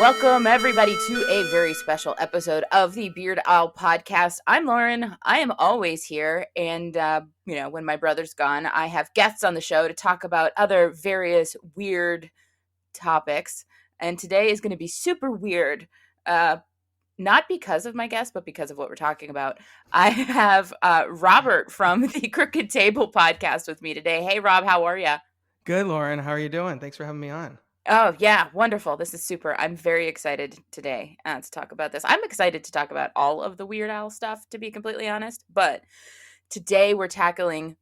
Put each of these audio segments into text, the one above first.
Welcome, everybody, to a very special episode of the Beard Owl podcast. I'm Lauren. I am always here. And, when my brother's gone, I have guests on the show to talk about other various weird topics. And today is going to be super weird. Not because of my guest, but because of what we're talking about. I have Robert from the Crooked Table podcast with me today. Hey, Rob, how are you? Good, Lauren. How are you doing? Thanks for having me on. Oh, yeah. Wonderful. This is super. I'm very excited today to talk about this. I'm excited to talk about all of the Weird Al stuff, to be completely honest. But today we're tackling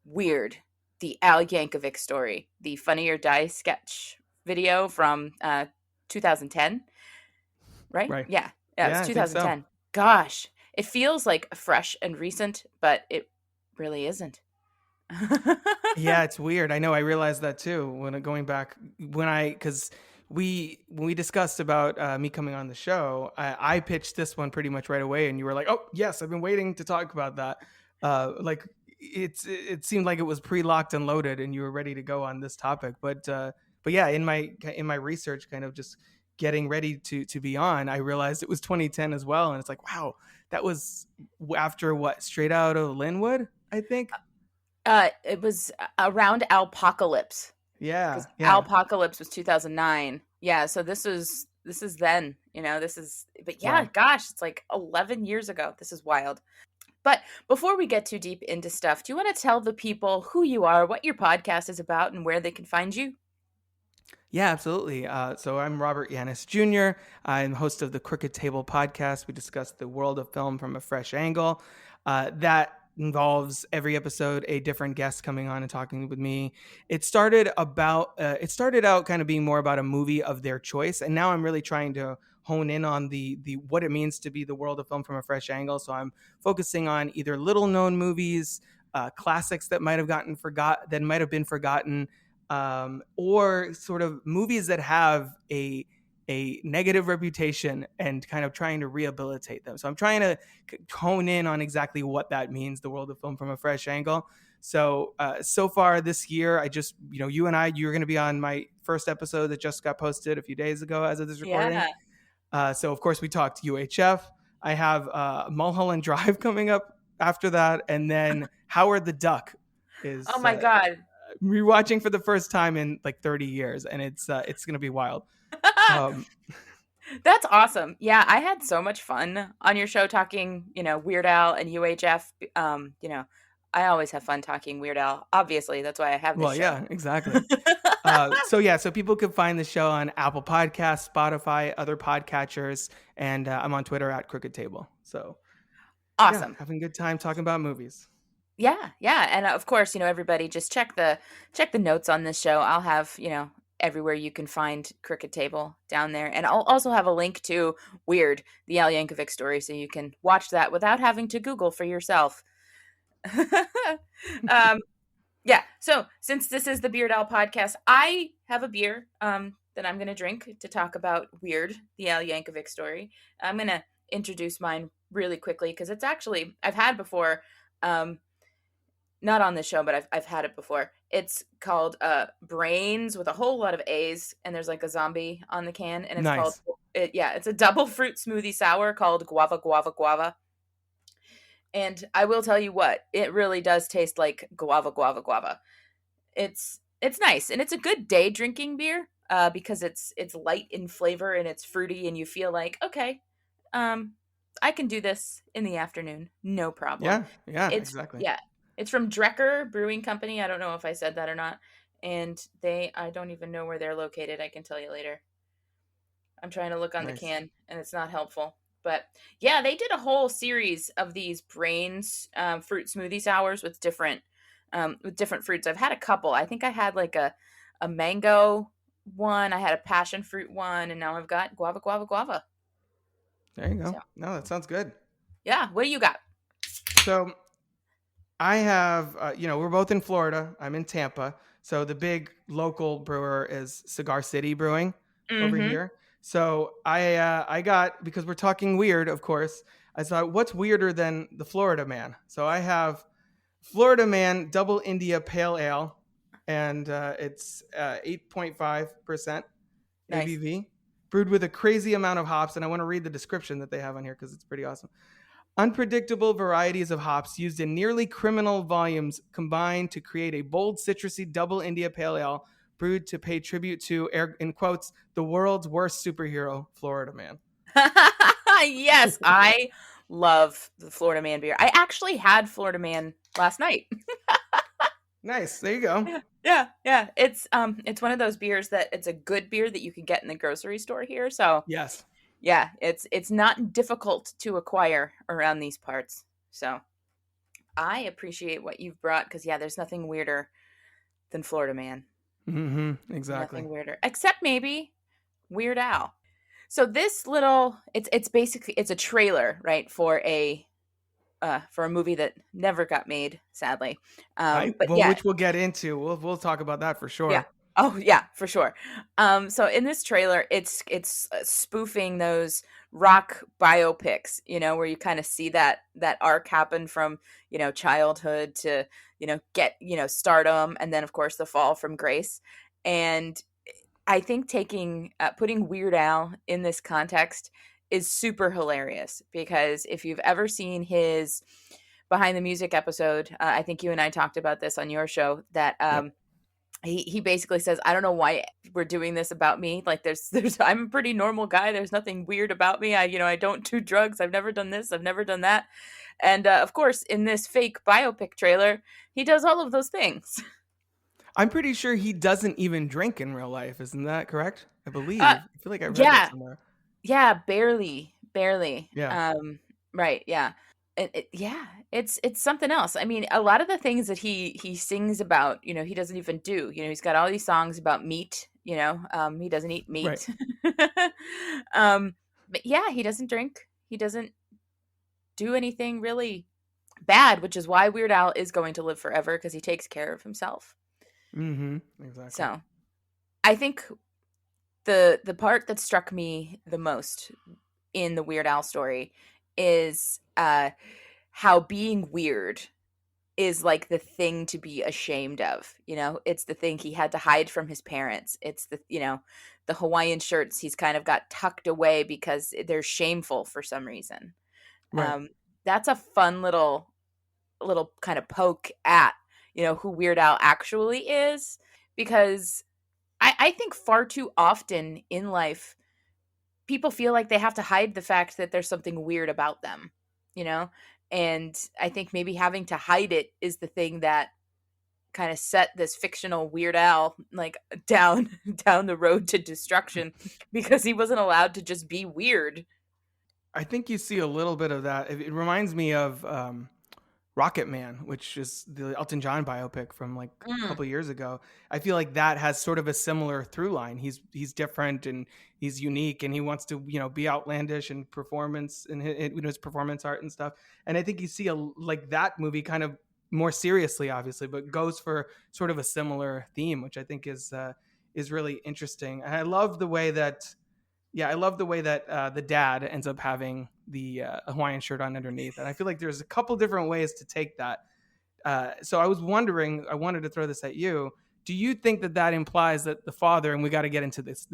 Weird, the Al Yankovic story, the Funny or Die sketch video from 2010. Right? Yeah. Yeah, it's 2010. So. Gosh, it feels like fresh and recent, but it really isn't. Yeah, it's weird. I know. I realized that too when going back because when we discussed about me coming on the show, I pitched this one pretty much right away, and you were like, "Oh yes, I've been waiting to talk about that." It seemed like it was pre-locked and loaded, and you were ready to go on this topic. But yeah, in my research, kind of just getting ready to be on, I realized it was 2010 as well, and it's like, wow, that was after what? Straight Out of Linwood, I think. It was around Alpocalypse. Yeah. Alpocalypse was 2009. Yeah, so this is then, but yeah, wow. Gosh, it's like 11 years ago. This is wild. But before we get too deep into stuff, do you want to tell the people who you are, what your podcast is about, and where they can find you? Yeah, absolutely. So I'm Robert Yaniz Jr. I'm host of the Crooked Table podcast. We discuss the world of film from a fresh angle. That involves every episode a different guest coming on and talking with me. It started out kind of being more about a movie of their choice, and now I'm really trying to hone in on the what it means to be the world of film from a fresh angle. So I'm focusing on either little known movies, classics that might have been forgotten, or sort of movies that have a negative reputation and kind of trying to rehabilitate them. So I'm trying to hone in on exactly what that means, the world of film from a fresh angle. So far this year, I just, you're going to be on my first episode that just got posted a few days ago as of this recording. Yeah. So of course we talked UHF. I have Mulholland Drive coming up after that. And then Howard the Duck is, oh my God, rewatching for the first time in like 30 years. And it's going to be wild. That's awesome. Yeah, I had so much fun on your show talking, Weird Al and UHF. I always have fun talking Weird Al. Obviously, that's why I have this show. Yeah, exactly. So people can find the show on Apple Podcasts, Spotify, other podcatchers, and I'm on Twitter at Crooked Table. So awesome. Yeah, having a good time talking about movies. Yeah, and of course, everybody just check the notes on this show. I'll have, everywhere you can find Crooked Table down there. And I'll also have a link to Weird, the Al Yankovic story, so you can watch that without having to Google for yourself. Yeah, so since this is the Beard Owl podcast, I have a beer that I'm going to drink to talk about Weird, the Al Yankovic story. I'm going to introduce mine really quickly because it's actually, I've had before, not on this show, but I've had it before. It's called Brains with a whole lot of A's, and there's like a zombie on the can, and it's nice. called it's a double fruit smoothie sour called Guava, Guava, Guava. And I will tell you what, it really does taste like Guava, Guava, Guava. It's nice, and it's a good day drinking beer because it's light in flavor and it's fruity, and you feel like, okay, I can do this in the afternoon, no problem. Yeah, exactly. Yeah. It's from Drekker Brewing Company. I don't know if I said that or not. And I don't even know where they're located. I can tell you later. I'm trying to look on the can, and it's not helpful. But yeah, they did a whole series of these Brains fruit smoothie sours with different fruits. I've had a couple. I think I had like a mango one. I had a passion fruit one, and now I've got Guava, Guava, Guava. There you go. So, no, that sounds good. Yeah. What do you got? So I have, we're both in Florida. I'm in Tampa. So the big local brewer is Cigar City Brewing over here. So I got, because we're talking weird, of course, I thought, what's weirder than the Florida Man? So I have Florida Man Double India Pale Ale, and it's 8.5% ABV. brewed with a crazy amount of hops. And I want to read the description that they have on here because it's pretty awesome. Unpredictable varieties of hops used in nearly criminal volumes combine to create a bold, citrusy double India Pale Ale brewed to pay tribute to, in quotes, the world's worst superhero, Florida Man. Yes, I love the Florida Man beer. I actually had Florida Man last night. Nice. There you go. Yeah. It's one of those beers that it's a good beer that you can get in the grocery store here. So Yes. yeah, it's not difficult to acquire around these parts. So I appreciate what you've brought because yeah, there's nothing weirder than Florida Man. Exactly. Nothing weirder, except maybe Weird Al. So this little, it's basically it's a trailer, right, for a movie that never got made, sadly. But Well, yeah, which we'll get into. We'll talk about that for yeah. sure. Oh yeah, for sure. So in this trailer, it's spoofing those rock biopics, where you kind of see that arc happen from childhood to get stardom, and then of course the fall from grace. And I think putting Weird Al in this context is super hilarious because if you've ever seen his Behind the Music episode, I think you and I talked about this on your show that Yep. he basically says, I don't know why we're doing this about me. Like there's I'm a pretty normal guy. There's nothing weird about me. I don't do drugs. I've never done this. I've never done that. And of course, in this fake biopic trailer, he does all of those things. I'm pretty sure he doesn't even drink in real life. Isn't that correct? I Uh, believe. I feel like I read that yeah, somewhere. yeah, barely. Yeah. Right, yeah. Yeah, it's something else. I mean, a lot of the things that he sings about, he doesn't even do. He's got all these songs about meat. He doesn't eat Right. meat. um, but yeah, he doesn't drink. He doesn't do anything really bad, which is why Weird Al is going to live forever because he takes care of himself. Exactly. So I think the part that struck me the most in the Weird Al story is how being weird is like the thing to be ashamed of. It's the thing he had to hide from his parents. It's the Hawaiian shirts he's kind of got tucked away because they're shameful for some reason. Right. That's a fun little kind of poke at who Weird Al actually is, because I think far too often in life people feel like they have to hide the fact that there's something weird about them, you know? And I think maybe having to hide it is the thing that kind of set this fictional Weird Al like down down the road to destruction because he wasn't allowed to just be weird. I think you see a little bit of that. It reminds me of Rocket Man, which is the Elton John biopic from like a Mm, couple of years ago. I feel like that has sort of a similar through line. He's different and he's unique, and he wants to be outlandish and performance and his performance art and stuff. And I think you see like that movie kind of more seriously, obviously, but goes for sort of a similar theme, which I think is really interesting. And I love the way that the dad ends up having the Hawaiian shirt on underneath. And I feel like there's a couple different ways to take that. So I was wondering, I wanted to throw this at you. Do you think that implies that the father, and we got to get into this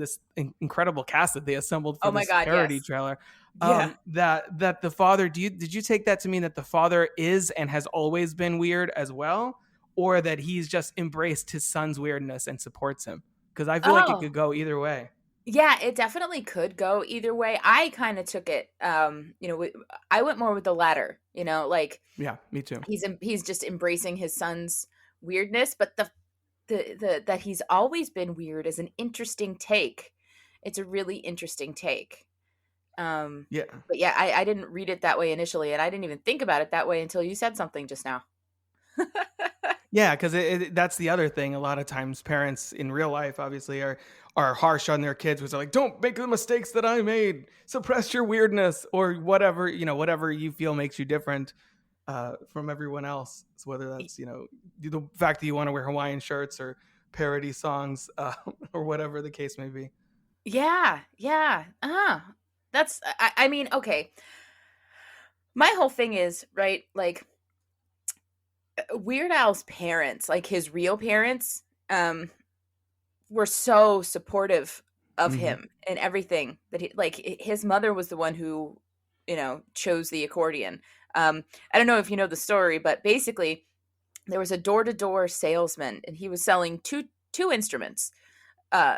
incredible cast that they assembled for oh my this god, parody yes. trailer, Yeah. that the father, did you take that to mean that the father is and has always been weird as well, or that he's just embraced his son's weirdness and supports him? Because I feel like it Oh, could go either way. yeah, it definitely could go either way. I kind of took it, I went more with the latter, like Yeah, me too. he's just embracing his son's weirdness, but the that he's always been weird is an interesting take. It's a really interesting take. Um, Yeah. but yeah, I didn't read it that way initially, and I didn't even think about it that way until you said something just now. Yeah, because that's the other thing. A lot of times, parents in real life obviously are harsh on their kids, which are like, "Don't make the mistakes that I made. Suppress your weirdness," or whatever whatever you feel makes you different from everyone else. So whether that's the fact that you want to wear Hawaiian shirts or parody songs or whatever the case may be. Yeah, yeah. That's I mean, okay. My whole thing is, right, like Weird Al's parents, like his real parents, were so supportive of Mm-hmm. him and everything that he like. His mother was the one who, chose the accordion. I don't know if you know the story, but basically there was a door-to-door salesman and he was selling two instruments, uh,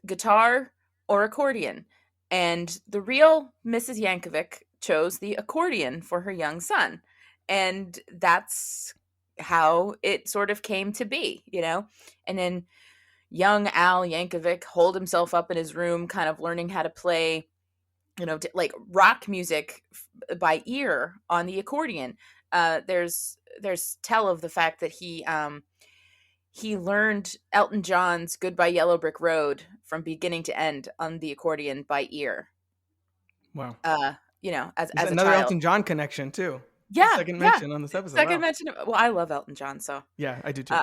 guitar or accordion. And the real Mrs. Yankovic chose the accordion for her young son. And that's how it sort of came to be, And then young Al Yankovic holed himself up in his room, kind of learning how to play, like rock music by ear on the accordion. There's tell of the fact that he learned Elton John's Goodbye Yellow Brick Road from beginning to end on the accordion by ear. Wow. As There's a another child. Elton John connection too. The Yeah, second yeah. mention on this episode. Second Wow. mention. Well, I love Elton John, so Yeah, I do too.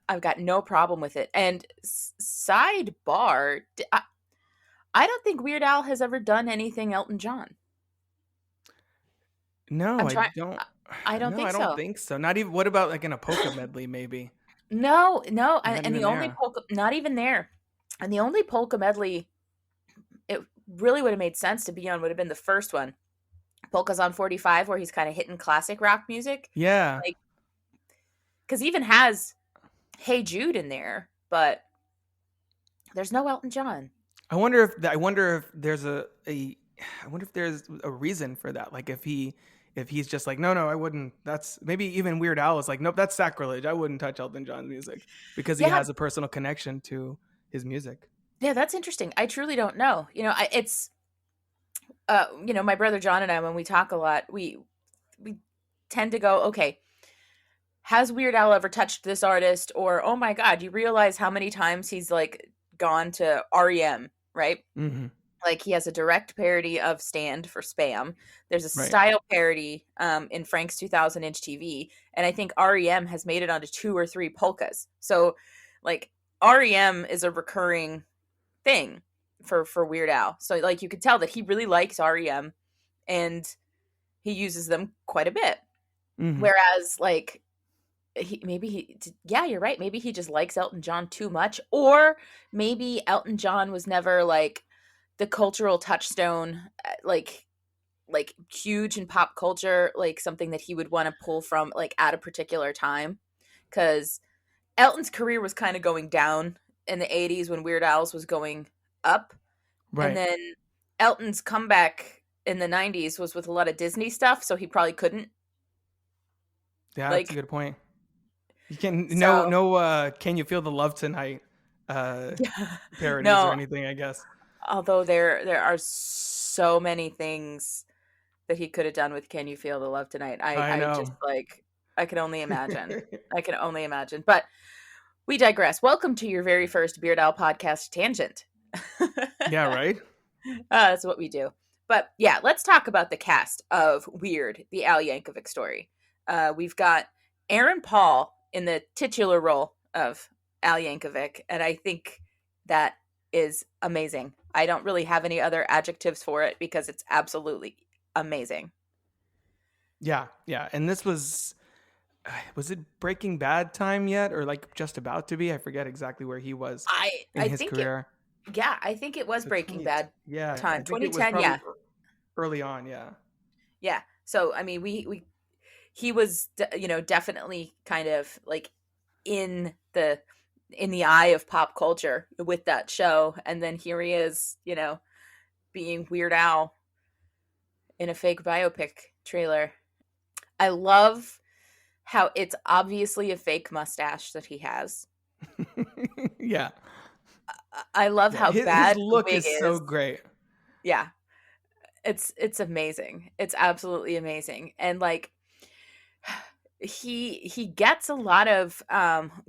I've got no problem with it. And sidebar, I don't think Weird Al has ever done anything Elton John. No, I'm I trying. don't. I don't No, think I don't so. think so. Not even. What about like in a polka medley, maybe? No, Not and even the only there. polka, not even there, and the only polka medley it really would have made sense to be on would have been the first one, Polkas on 45, where he's kind of hitting classic rock music, Yeah. like because he even has Hey Jude in there, but there's no Elton John. I wonder if there's I wonder if there's a reason for that. Like if he's just like, no, I wouldn't. That's maybe even Weird Al is like, nope, that's sacrilege. I wouldn't touch Elton John's music because he Yeah, has a personal connection to his music. yeah, that's interesting. I truly don't know. It's my brother John and I, when we talk a lot, we tend to go, okay, has Weird Al ever touched this artist? Or, oh my God, you realize how many times he's like gone to REM, right? Mm-hmm. Like he has a direct parody of Stand for Spam. There's a Right. style parody in Frank's 2000-inch TV. And I think REM has made it onto 2 or 3 polkas. So like REM is a recurring thing for Weird Al. So like you could tell that he really likes REM and he uses them quite a bit. Mm-hmm. Whereas like yeah, you're right. Maybe he just likes Elton John too much, or maybe Elton John was never like the cultural touchstone, like huge in pop culture, like something that he would want to pull from like at a particular time. Because Elton's career was kind of going down in the 80s when Weird Al's was going up. And Right. then Elton's comeback in the 90s was with a lot of Disney stuff, so he probably couldn't. Yeah, that's a Like, good point. You can so Can You Feel the Love Tonight parodies or no, anything, I guess. although there are so many things that he could have done with Can You Feel the Love Tonight. I I just know. like I can only imagine. I can only imagine. But we digress. Welcome to your very first Beard Owl podcast tangent. Yeah, right? That's what we do. But yeah, let's talk about the cast of Weird, the Al Yankovic story. We've got Aaron Paul in the titular role of Al Yankovic, and I think that is amazing. I don't really have any other adjectives for it because it's absolutely amazing. Yeah. And this was it Breaking Bad time yet, or like just about to be? I forget exactly where he was in I his think career. I think it was So Breaking Bad yeah, I time. think it was 2010, probably yeah. early on. Yeah. Yeah. So I mean, he was definitely kind of like in the eye of pop culture with that show, and then here he is, being Weird Al in a fake biopic trailer. I love how it's obviously a fake mustache that he has. Yeah. I love how His bad the look wig is so is. great. Yeah. It's amazing. It's absolutely amazing. And like he gets a lot of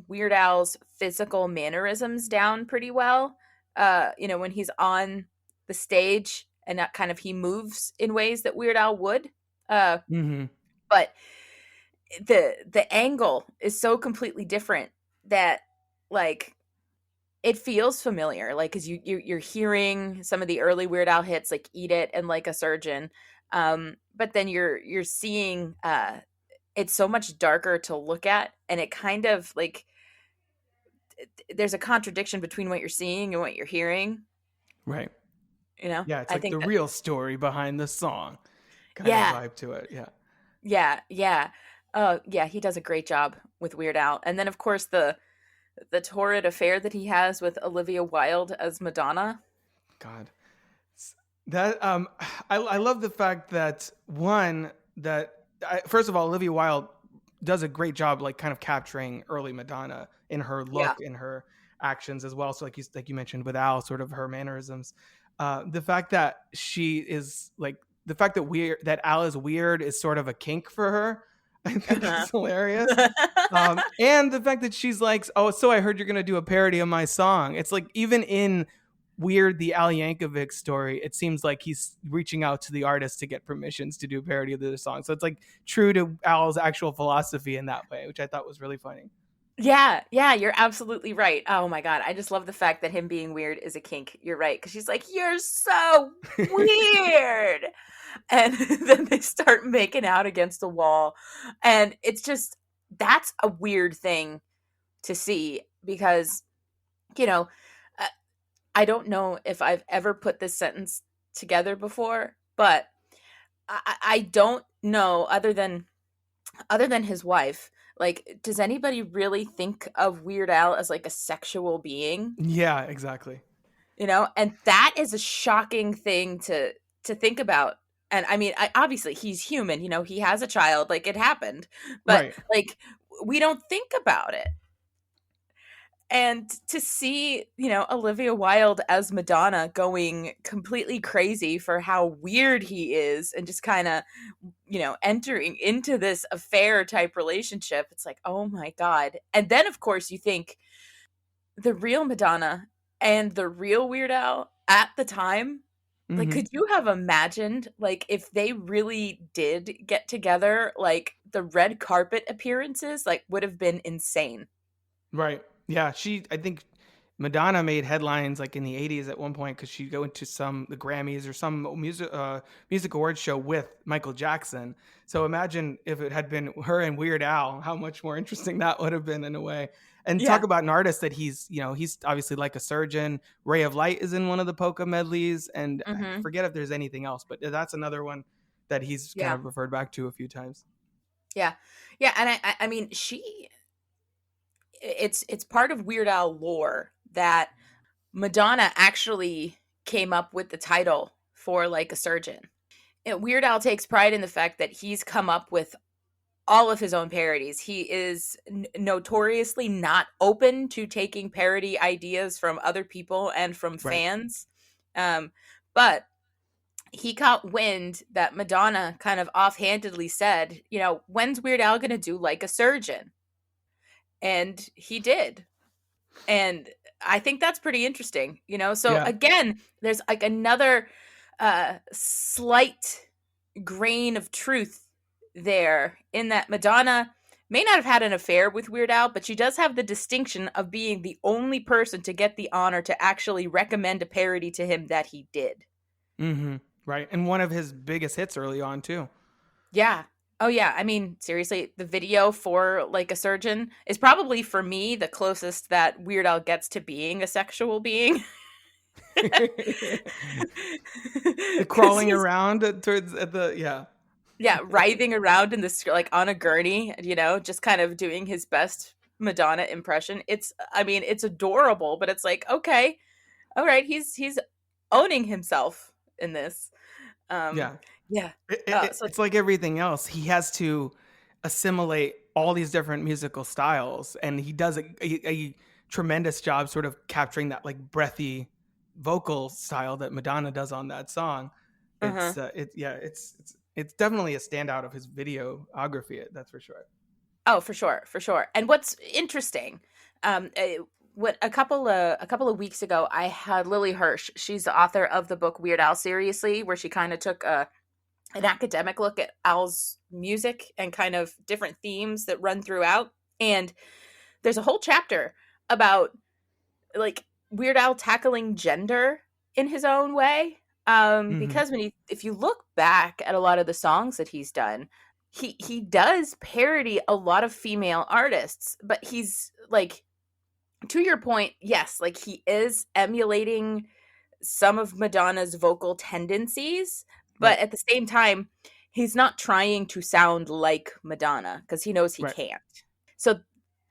Weird Al's physical mannerisms down pretty well. When he's on the stage and that kind of he moves in ways that Weird Al would. Mm-hmm. But the angle is so completely different that like it feels familiar, like because you're hearing some of the early Weird Al hits like Eat It and Like a Surgeon, but then you're seeing it's so much darker to look at, and it kind of like there's a contradiction between what you're seeing and what you're hearing. Right. You know, Yeah, it's I like think the that, real story behind the song kind of yeah, vibe to it. Yeah. yeah, yeah. Oh, yeah, he does a great job with Weird Al. And then, of course, the torrid affair that he has with Olivia Wilde as Madonna. God. That I love the fact that one that first of all, Olivia Wilde does a great job like kind of capturing early Madonna in her Yeah. look, in her actions as well. So like you mentioned with Al, sort of her mannerisms. The fact that she is like the fact that Al is weird is sort of a kink for her. I think Uh-huh. it's hilarious. And the fact that she's like, oh, so I heard you're gonna do a parody of my song. It's like even in Weird, the Al Yankovic story, it seems like he's reaching out to the artist to get permissions to do a parody of the song. So it's like true to Al's actual philosophy in that way, which I thought was really funny. Yeah, yeah, you're absolutely right. Oh my God. I just love the fact that him being weird is a kink. You're right. Because she's like, you're so weird. And then they start making out against the wall. And it's just, that's a weird thing to see because, you know, uh, I don't know if I've ever put this sentence together before, but I don't know other than his wife, like, does anybody really think of Weird Al as like a sexual being? Yeah, exactly. You know, and that is a shocking thing to think about. And I mean, obviously he's human, you know, he has a child, like it happened, but Right. like we don't think about it. And to see, you know, Olivia Wilde as Madonna going completely crazy for how weird he is and just kind of, you know, entering into this affair type relationship, it's like, oh my God. And then, of course, you think the real Madonna and the real Weird Al at the time, like, Hmm. could you have imagined, like, if they really did get together, like, the red carpet appearances, like, would have been insane. Right. Yeah. I think Madonna made headlines like in the 80s at one point because she'd go into the Grammys or some music awards show with Michael Jackson. So imagine if it had been her and Weird Al, how much more interesting that would have been in a way. And talk Yeah. about an artist that he's obviously like a surgeon. Ray of Light is in one of the polka medleys, and I Hmm. forget if there's anything else, but that's another one that he's kind Yeah. of referred back to a few times. Yeah. Yeah. And I mean, it's part of Weird Al lore that Madonna actually came up with the title for Like a Surgeon. And Weird Al takes pride in the fact that he's come up with all of his own parodies. He is notoriously not open to taking parody ideas from other people and from Right. fans. But he caught wind that Madonna kind of offhandedly said, you know, when's Weird Al going to do Like a Surgeon? And he did. And I think that's pretty interesting, you know? So Yeah. again, there's like another slight grain of truth there in that Madonna may not have had an affair with Weird Al, but she does have the distinction of being the only person to get the honor to actually recommend a parody to him that he did. Hmm. Right. And one of his biggest hits early on too. Yeah. Oh yeah. I mean, seriously, the video for Like a Surgeon is probably for me the closest that Weird Al gets to being a sexual being. The Because crawling he's, around towards at the yeah. yeah, writhing around in this like on a gurney, you know, just kind of doing his best Madonna impression. I mean, it's adorable, but it's like, okay, all right, he's owning himself in this. Um, Yeah. yeah. So It's like everything else. He has to assimilate all these different musical styles, and he does a tremendous job sort of capturing that like breathy vocal style that Madonna does on that song. uh-huh. It's definitely a standout of his videography. That's for sure. Oh, for sure, for sure. And what's interesting, what a couple of weeks ago, I had Lily Hirsch. She's the author of the book Weird Al Seriously, where she kind of took an academic look at Al's music and kind of different themes that run throughout. And there's a whole chapter about like Weird Al tackling gender in his own way. Hmm. Because if you look back at a lot of the songs that he's done, he does parody a lot of female artists, but he's like, to your point, yes, like he is emulating some of Madonna's vocal tendencies, but Right. at the same time, he's not trying to sound like Madonna because he knows he Right. can't. So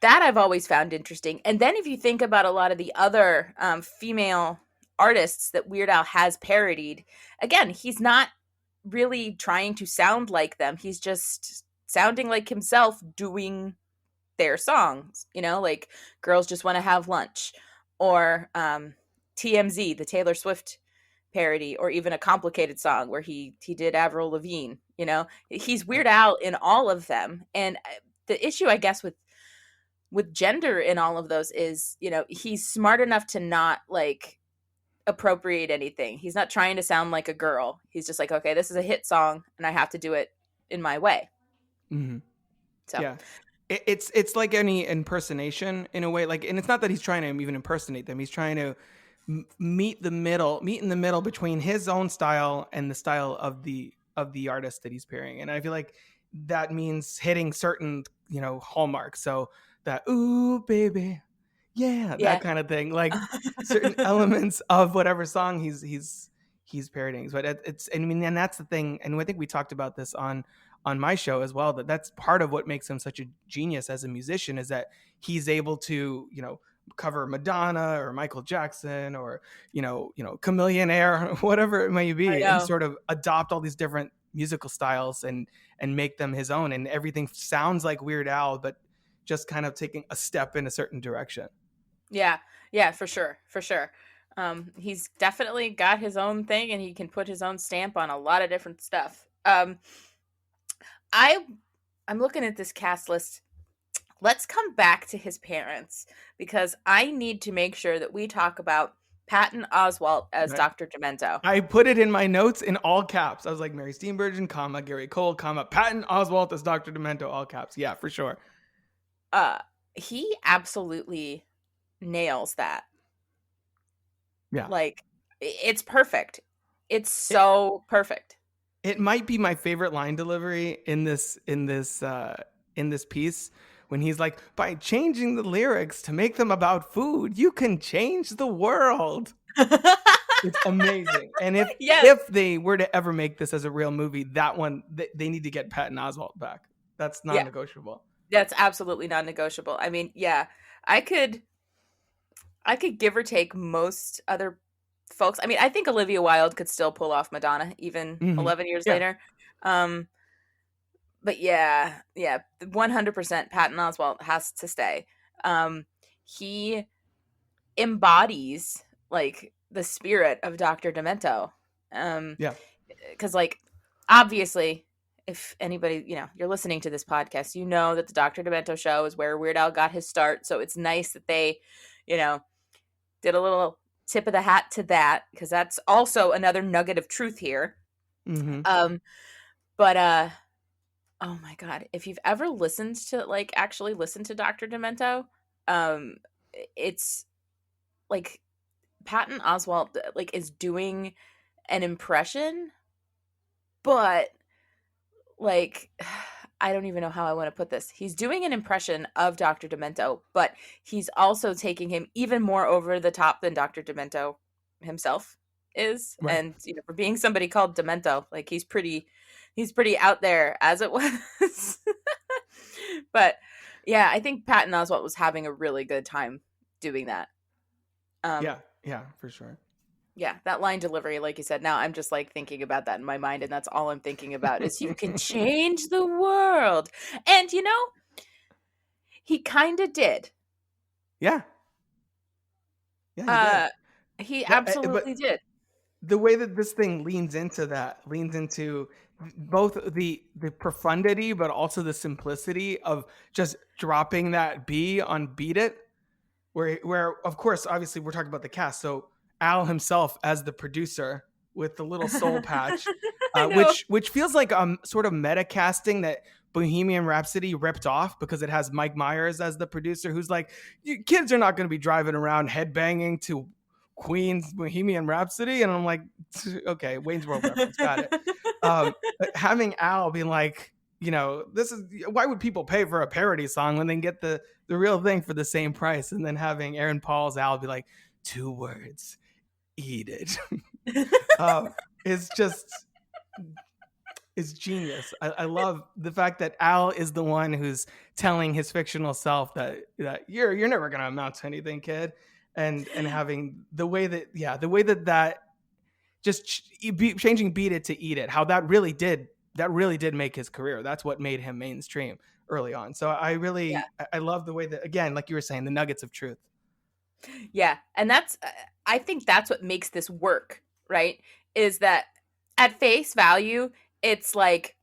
that I've always found interesting. And then if you think about a lot of the other female artists that Weird Al has parodied, again, he's not really trying to sound like them. He's just sounding like himself doing their songs, like Girls Just Want to Have Lunch, or TMZ, the Taylor Swift parody, or even A Complicated Song where he did Avril Lavigne. He's Weird Al in all of them. And the issue, I guess, with gender in all of those is, he's smart enough to not like appropriate anything. He's not trying to sound like a girl. He's just like, okay, this is a hit song and I have to do it in my way. Mm-hmm. So yeah, it's like any impersonation in a way. Like, and it's not that he's trying to even impersonate them. He's trying to meet in the middle between his own style and the style of the artist that he's pairing. And I feel like that means hitting certain hallmarks. So that ooh baby, yeah, that kind of thing. Like certain elements of whatever song he's parodying. But and that's the thing. And I think we talked about this on my show as well, that's part of what makes him such a genius as a musician, is that he's able to, cover Madonna or Michael Jackson or, Chameleon Air, whatever it may be, and sort of adopt all these different musical styles and make them his own. And everything sounds like Weird Al, but just kind of taking a step in a certain direction. Yeah, for sure. He's definitely got his own thing, and he can put his own stamp on a lot of different stuff. I'm looking at this cast list. Let's come back to his parents, because I need to make sure that we talk about Patton Oswalt as Right. Dr. Demento. I put it in my notes in all caps. I was like, Mary Steenburgen, comma, Gary Cole, comma, Patton Oswalt as Dr. Demento, all caps. Yeah, for sure. He absolutely nails that. Yeah. Like, it's perfect. It's so perfect. It might be my favorite line delivery in this piece, when he's like, by changing the lyrics to make them about food, you can change the world. It's amazing. And if they were to ever make this as a real movie, that one, they need to get Patton Oswalt back. That's non-negotiable. That's absolutely non-negotiable. I mean, yeah, I could give or take most other folks. I mean, I think Olivia Wilde could still pull off Madonna even 11 years later. But yeah, 100% Patton Oswalt has to stay. He embodies like the spirit of Dr. Demento. Because like, obviously, if anybody, you're listening to this podcast, that the Dr. Demento show is where Weird Al got his start. So it's nice that they, did a little tip of the hat to that, because that's also another nugget of truth here. But oh my God, if you've ever actually listened to Dr. Demento, it's like Patton Oswalt is doing an impression, but I don't even know how I want to put this. He's doing an impression of Dr. Demento, but he's also taking him even more over the top than Dr. Demento himself is. Right. And for being somebody called Demento, he's pretty out there as it was. But yeah, I think Patton Oswalt was having a really good time doing that. Yeah, for sure. Yeah, that line delivery, like you said, now I'm just thinking about that in my mind, and that's all I'm thinking about is you can change the world. And he kind of did. Yeah. Yeah, he absolutely did. The way that this thing leans into both the profundity, but also the simplicity of just dropping that B on Beat It, where of course, obviously, we're talking about the cast, so Al himself as the producer with the little soul patch, which feels like sort of meta casting that Bohemian Rhapsody ripped off, because it has Mike Myers as the producer, who's like, you kids are not going to be driving around headbanging to Queen's Bohemian Rhapsody. And I'm like, okay, Wayne's World reference, got it. Having Al being like, this is, why would people pay for a parody song when they can get the real thing for the same price? And then having Aaron Paul's Al be like, 2 words, eat it. It's just is genius. I love the fact that Al is the one who's telling his fictional self that you're never gonna amount to anything, kid, and having the way that just changing beat it to eat it, how that really did make his career. That's what made him mainstream early on. So Yeah. I love the way that, again, like you were saying, the nuggets of truth. Yeah. And that's, I think that's what makes this work, right? Is that at face value, it's like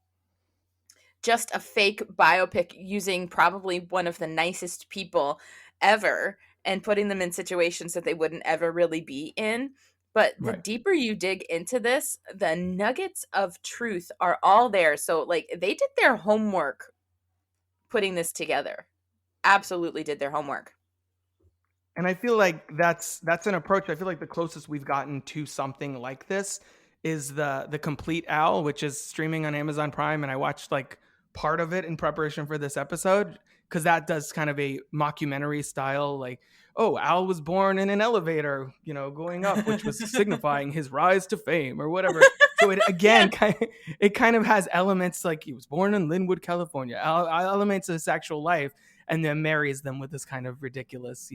just a fake biopic using probably one of the nicest people ever and putting them in situations that they wouldn't ever really be in. But the Right. deeper you dig into this, the nuggets of truth are all there. So, like, they did their homework putting this together. Absolutely did their homework. And I feel like that's an approach. I feel like the closest we've gotten to something like this is the Complete Owl, which is streaming on Amazon Prime, and I watched like part of it in preparation for this episode because that does kind of a mockumentary style, like, oh, Al was born in an elevator, going up, which was signifying his rise to fame or whatever. So it again Yeah. it kind of has elements like he was born in Linwood, California, elements of his actual life, and then marries them with this kind of ridiculous,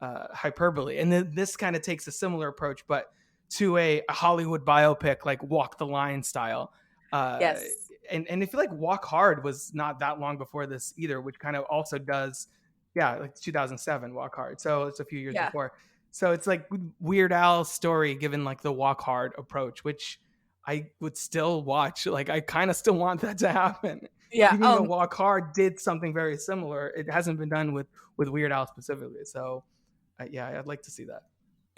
hyperbole. And then this kind of takes a similar approach, but to a Hollywood biopic, like Walk the Line style. Uh, Yes. and I feel like Walk Hard was not that long before this either, which kind of also does, yeah, like 2007 Walk Hard. So it's a few years Yeah. before. So it's like Weird Al's story given like the Walk Hard approach, which I would still watch. Like I kind of still want that to happen, Yeah. even though Walk Hard did something very similar. It hasn't been done with Weird Al specifically. So yeah, I'd like to see that.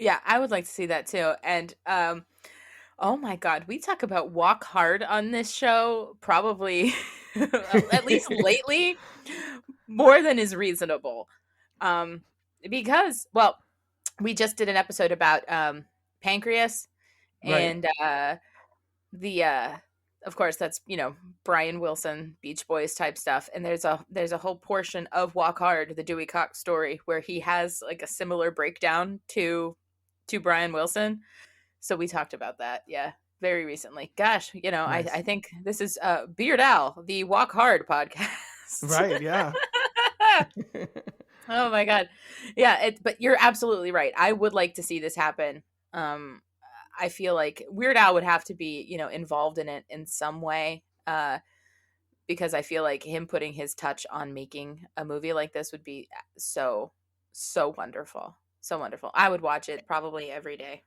Yeah, I would like to see that too. And oh my God, we talk about Walk Hard on this show probably at least lately more than is reasonable. Because, well, we just did an episode about pancreas Right. and the of course that's, Brian Wilson Beach Boys type stuff, and there's a whole portion of Walk Hard, the Dewey Cox story, where he has like a similar breakdown to Brian Wilson. So we talked about that, yeah, very recently. Gosh, Nice. I think this is Beard Al, the Walk Hard podcast. Right. Yeah. Oh my God. Yeah, but you're absolutely right. I would like to see this happen. I feel like Weird Al would have to be, involved in it in some way. Because I feel like him putting his touch on making a movie like this would be so, so wonderful. So wonderful. I would watch it probably every day.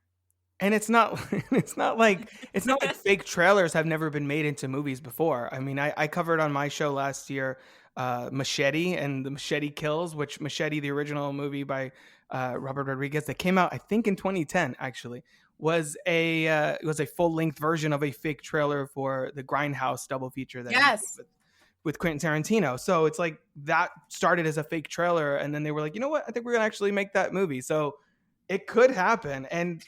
And it's not it's not like fake trailers have never been made into movies before. I mean, I covered on my show last year Machete and the Machete Kills, which Machete, the original movie by Robert Rodriguez that came out I think in 2010 actually, was a full length version of a fake trailer for the Grindhouse double feature that he made Yes. with Quentin Tarantino. So it's like that started as a fake trailer, and then they were like, you know what? I think we're gonna actually make that movie. So it could happen. And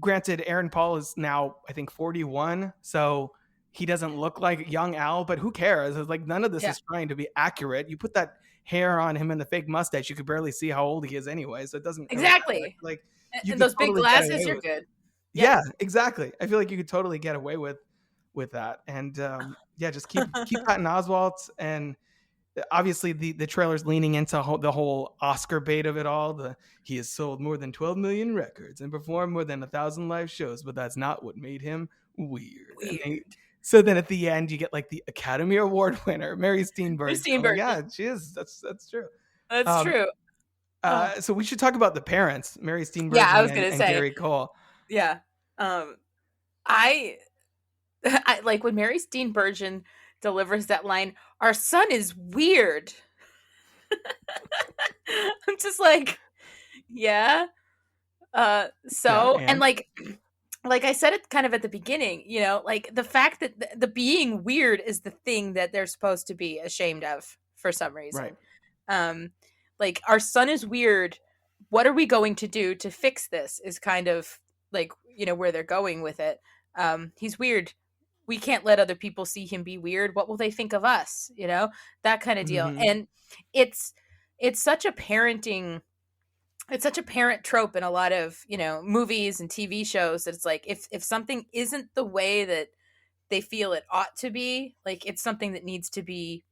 granted, Aaron Paul is now I think 41, so he doesn't look like young Al, but who cares? It's like none of this Yeah. is trying to be accurate. You put that hair on him and the fake mustache, you could barely see how old he is anyway. So it doesn't really matter. Exactly. Like you And could those big totally get glasses, away you're with. good. Yeah. Yeah, exactly. I feel like you could totally get away with that. And yeah, just keep Patton Oswalt, and obviously the trailer's leaning into the whole Oscar bait of it all. He has sold more than 12 million records and performed more than 1,000 live shows, but that's not what made him weird. Weird. So then at the end you get like the Academy Award winner Mary Steenburgen. Christine I'm like, Burton. yeah, she is. That's true. That's Um, true. so we should talk about the parents, Mary Yeah, I was Steenburgen gonna and say. Gary Cole. Yeah. I I like when Mary Steenburgen delivers that line, "Our son is weird." I'm just like, yeah. Yeah, So, and and like I said it kind of at the beginning, like the fact that the being weird is the thing that they're supposed to be ashamed of for some right. reason. Um, like our son is weird. What are we going to do to fix this? Is kind of like, where they're going with it. He's weird. We can't let other people see him be weird. What will they think of us? That kind of deal. Mm-hmm. And it's such a parenting it's such a parent trope in a lot of, movies and TV shows that it's like if something isn't the way that they feel it ought to be, like it's something that needs to be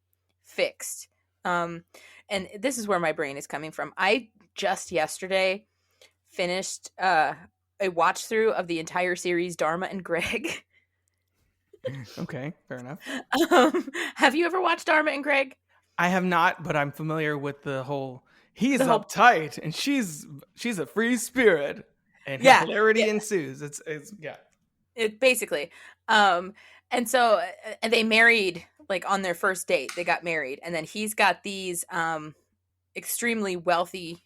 fixed. Um and this is where my brain is coming from. I just yesterday finished a watch through of the entire series Dharma and Greg. Okay, fair enough. Have you ever watched Dharma and Greg? I have not, but I'm familiar with the whole. He's The whole uptight, and she's a free spirit, and yeah, hilarity yeah. ensues. It's yeah. It basically. And so and they married like on their first date. They got married, and then he's got these extremely wealthy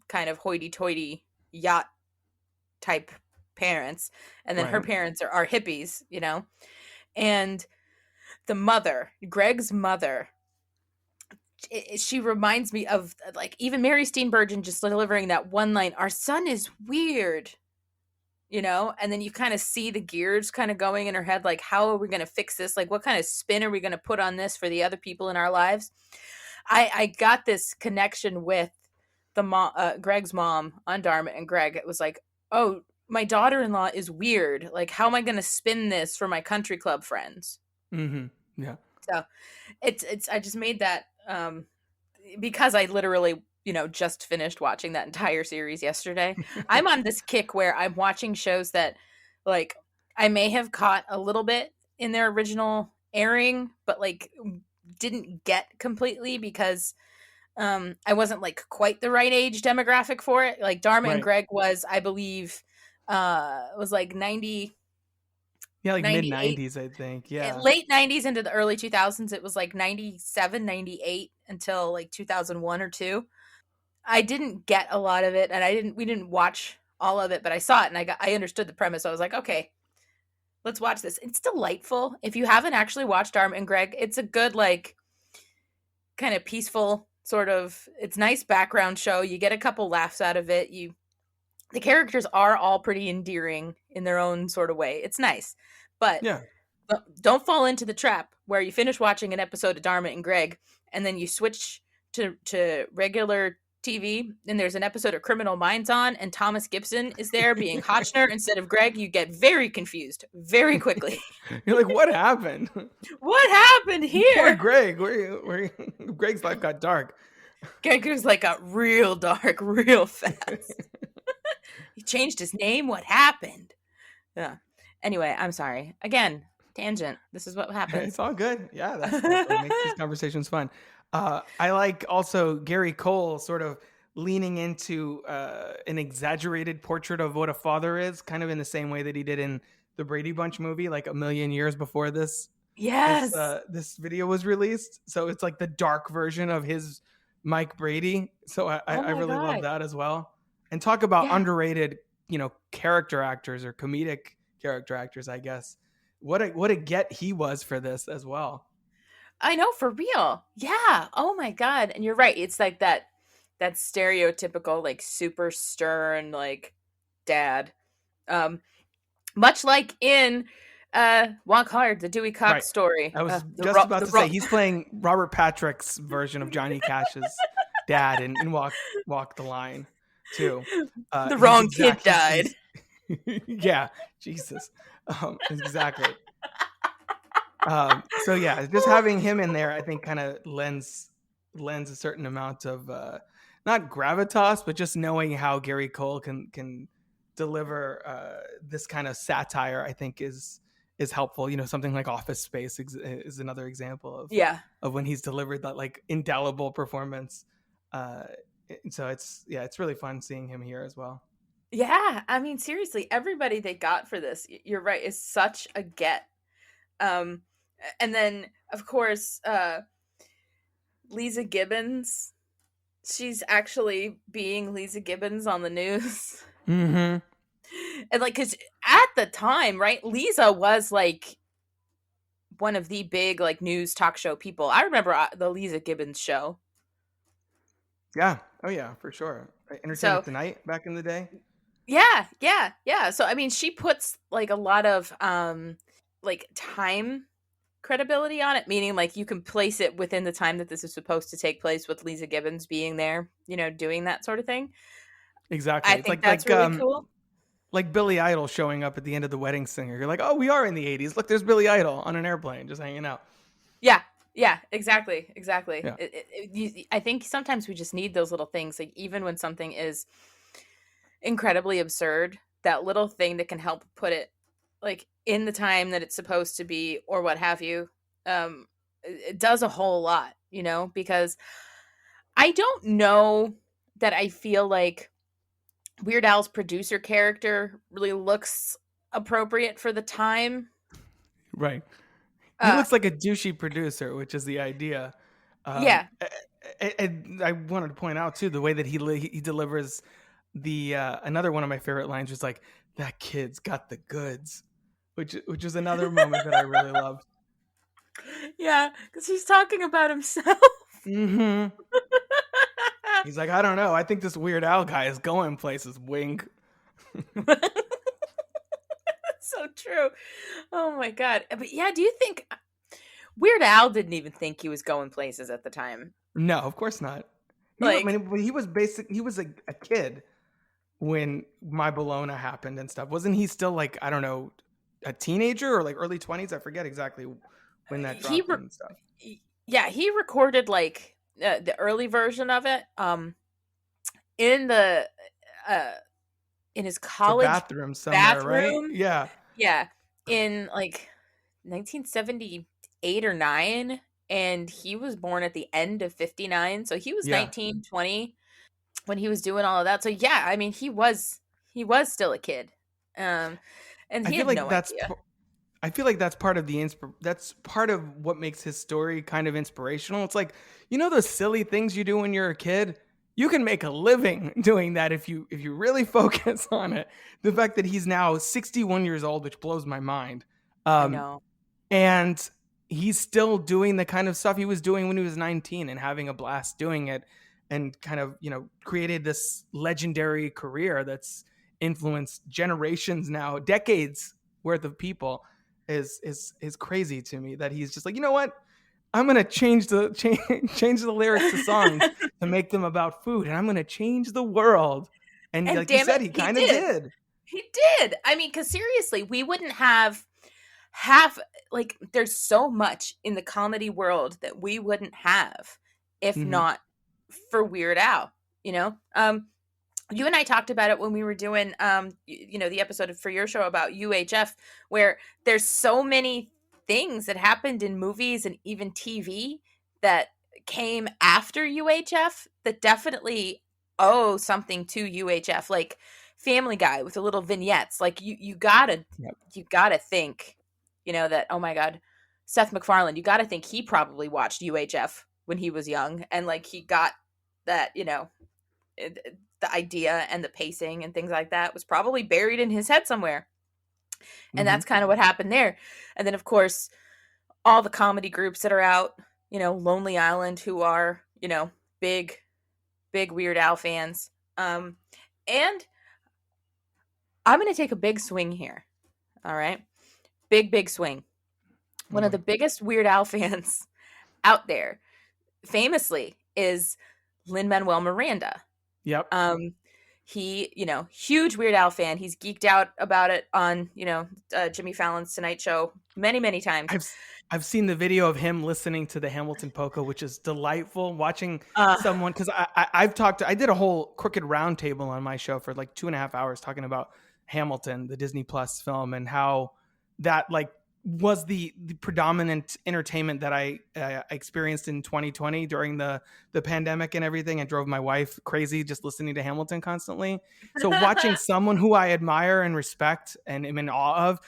kind of hoity-toity yacht type parents, and then her Right. parents are hippies, and the mother, Greg's mother, she reminds me of like even Mary Steenburgen just delivering that one line, "Our son is weird," and then you kind of see the gears kind of going in her head, like, how are we going to fix this? Like, what kind of spin are we going to put on this for the other people in our lives? I got this connection with the mom, Greg's mom on Dharma and Greg. It was like, oh, my daughter-in-law is weird. Like, how am I going to spin this for my country club friends? Mm-hmm. Yeah. So it's I just made that because I literally just finished watching that entire series yesterday. I'm on this kick where I'm watching shows that like I may have caught a little bit in their original airing, but like didn't get completely because I wasn't like quite the right age demographic for it. Like Dharma and Right. Greg was, I believe, was like 90, Yeah, like mid 98, '90s, I think. Yeah. late 90s into the early 2000s. It was like 97, 98 until like 2001 or 2. I didn't get a lot of it, and we didn't watch all of it, but I saw it and I understood the premise. I was like, okay, let's watch this. It's delightful. If you haven't actually watched Dharma and Greg, it's a good, like, kind of peaceful sort of, it's nice background show. You get a couple laughs out of it. The characters are all pretty endearing in their own sort of way. It's nice. But Yeah. don't fall into the trap where you finish watching an episode of Dharma and Greg and then you switch to regular TV and there's an episode of Criminal Minds on and Thomas Gibson is there being Hotchner instead of Greg. You get very confused very quickly. You're like, what happened? What happened Poor here? Greg. Greg's life got dark. Greg was like got real dark real fast. He changed his name. What happened? Yeah. Anyway, I'm sorry. Again, tangent. This is what happens. It's all good. Yeah, that's what makes these conversations fun. I like also Gary Cole sort of leaning into an exaggerated portrait of what a father is, kind of in the same way that he did in the Brady Bunch movie, like a million years before this. Yes. This video was released. So it's like the dark version of his Mike Brady. So I really love that as well. And talk about underrated, character actors or comedic character actors, I guess. What a get he was for this as well. I know, for real. Yeah. Oh my God. And you're right. It's like that stereotypical, like super stern, like dad. Much like in Walk Hard, the Dewey Cox story. I was just about to say he's playing Robert Patrick's version of Johnny Cash's dad in Walk the Line too. The wrong kid died. Yeah, Jesus. Exactly. So yeah, just having him in there, I think, kind of lends a certain amount of not gravitas, but just knowing how Gary Cole can deliver this kind of satire, I think is helpful. Something like Office Space is another example of when he's delivered that like indelible performance. So it's really fun seeing him here as well. Yeah, I mean, seriously, everybody they got for this, you're right, is such a get. And then, of course, Lisa Gibbons, she's actually being Lisa Gibbons on the news. Mm-hmm. And like, because at the time, right, Lisa was like one of the big like news talk show people. I remember the Lisa Gibbons show. Yeah. Oh yeah, for sure. Entertainment Tonight back in the day. Yeah. So I mean, she puts like a lot of like time credibility on it, meaning like you can place it within the time that this is supposed to take place with Lisa Gibbons being there, doing that sort of thing. Exactly. I It's think that's really cool. like Billy Idol showing up at the end of The Wedding Singer. You're like, oh, we are in the '80s. Look, there's Billy Idol on an airplane just hanging out. Yeah, yeah, exactly, exactly. Yeah. I think sometimes we just need those little things, like even when something is incredibly absurd, that little thing that can help put it like in the time that it's supposed to be or what have you. It does a whole lot, because I don't know that I feel like Weird Al's producer character really looks appropriate for the time. Right. He Uh, looks like a douchey producer, which is the idea. yeah, I wanted to point out too the way that he delivers the another one of my favorite lines was like, "That kid's got the goods," which is another moment that I really loved. yeah, because he's talking about himself. Hmm. He's like, I don't know. I think this Weird Al guy is going places. Wink. So true. Oh my god. But yeah, do you think Weird Al didn't even think he was going places at the time? No, of course not. I Like, mean, he was basic. He was a kid when My Bologna happened and stuff. Wasn't he still like, I don't know, a teenager or like early 20s? I forget exactly when that he dropped re- and stuff. yeah, he recorded like the early version of it in the uh in his The college bathroom somewhere, right? bathroom. Yeah. Yeah, in like 1978 or 9, and he was born at the end of 59, so he was Yeah. 19, 20 when he was doing all of that. So yeah, I mean, he was still a kid. Um and I he feel had like no idea. I feel like that's part of that's part of what makes his story kind of inspirational. It's like, those silly things you do when you're a kid? You can make a living doing that if you really focus on it. The fact that he's now 61 years old, which blows my mind. I Um, know. and he's still doing the kind of stuff he was doing when he was 19 and having a blast doing it, and kind of created this legendary career that's influenced generations now, decades worth of people. Is crazy to me that he's just like, you know what, I'm gonna change the lyrics to songs to make them about food, and I'm gonna change the world. And And like you damn it, said, he he kind of did. did. He did. I mean, cuz seriously, we wouldn't have half, like, there's so much in the comedy world that we wouldn't have if Hmm. not for Weird Al, you know? You and I talked about it when we were doing the episode for your show about UHF, where there's so many things that happened in movies and even TV that came after UHF that definitely owe something to UHF, like Family Guy with the little vignettes. Like you gotta Yep. you gotta think, that, oh my god, Seth MacFarlane, you gotta think he probably watched UHF when he was young, and like he got that, the idea and the pacing and things like that was probably buried in his head somewhere. And Hmm. that's kind of what happened there. And then, of course, all the comedy groups that are out, Lonely Island, who are, big, big Weird Al fans. And I'm going to take a big swing here. All right. Big, big swing. Oh One of boy. the biggest Weird Al fans out there, famously, is Lin-Manuel Miranda. Yep. He, huge Weird Al fan. He's geeked out about it on, Jimmy Fallon's Tonight Show many, many times. I've seen the video of him listening to the Hamilton polka, which is delightful. Watching Uh, someone, because I did a whole Crooked Roundtable on my show for like 2.5 hours talking about Hamilton, the Disney Plus film, and how that like was the predominant entertainment that I experienced in 2020 during the pandemic and everything. I drove my wife crazy just listening to Hamilton constantly. So watching someone who I admire and respect and am in awe of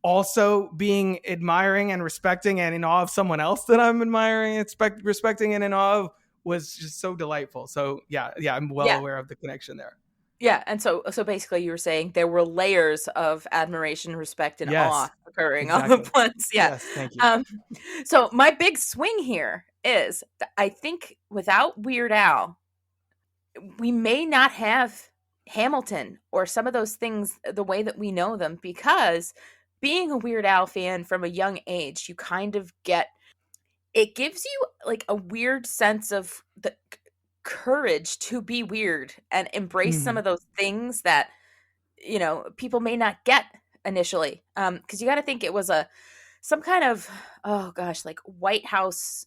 also being admiring and respecting and in awe of someone else that I'm admiring and respecting and in awe of was just so delightful. So yeah, I'm well yeah, aware of the connection there. yeah. And so basically, you were saying there were layers of admiration, respect, and awe Yes, occurring all exactly. at once. Yeah. Yes, thank you. Um, so my big swing here is that I think without Weird Al, we may not have Hamilton or some of those things the way that we know them, because being a Weird Al fan from a young age, you kind of get, it gives you like a weird sense of the courage to be weird and embrace some Mhm. of those things that, people may not get initially. Because you got to think it was some kind of, oh gosh, like White House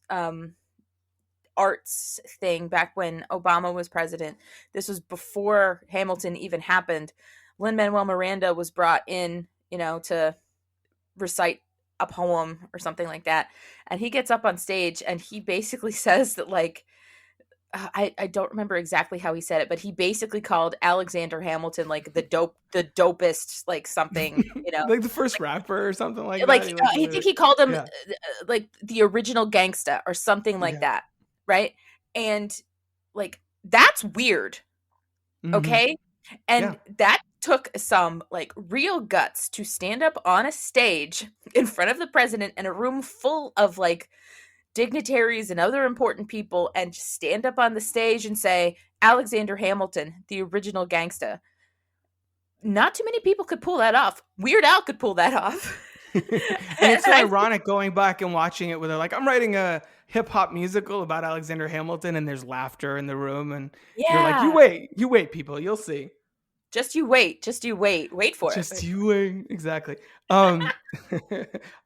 arts thing back when Obama was president. This was before Hamilton even happened. Lin-Manuel Miranda was brought in, to recite a poem or something like that. And he gets up on stage and he basically says that, like, I don't remember exactly how he said it, but he basically called Alexander Hamilton like the dopest, like something, Like the first rapper or something like like that. He like I think literally, he called him yeah, like the original gangsta or something like yeah, that, right? And like that's weird, hmm, okay? yeah. And that took some like real guts to stand up on a stage in front of the president in a room full of like dignitaries and other important people and just stand up on the stage and say Alexander Hamilton, the original gangsta. Not too many people could pull that off. Weird Al could pull that off. And And it's so I ironic going back and watching it where they're like, I'm writing a hip hop musical about Alexander Hamilton, and there's laughter in the room, and you're like, yeah, you wait, people, you'll see. just you wait for it. Just you wait, exactly. Um,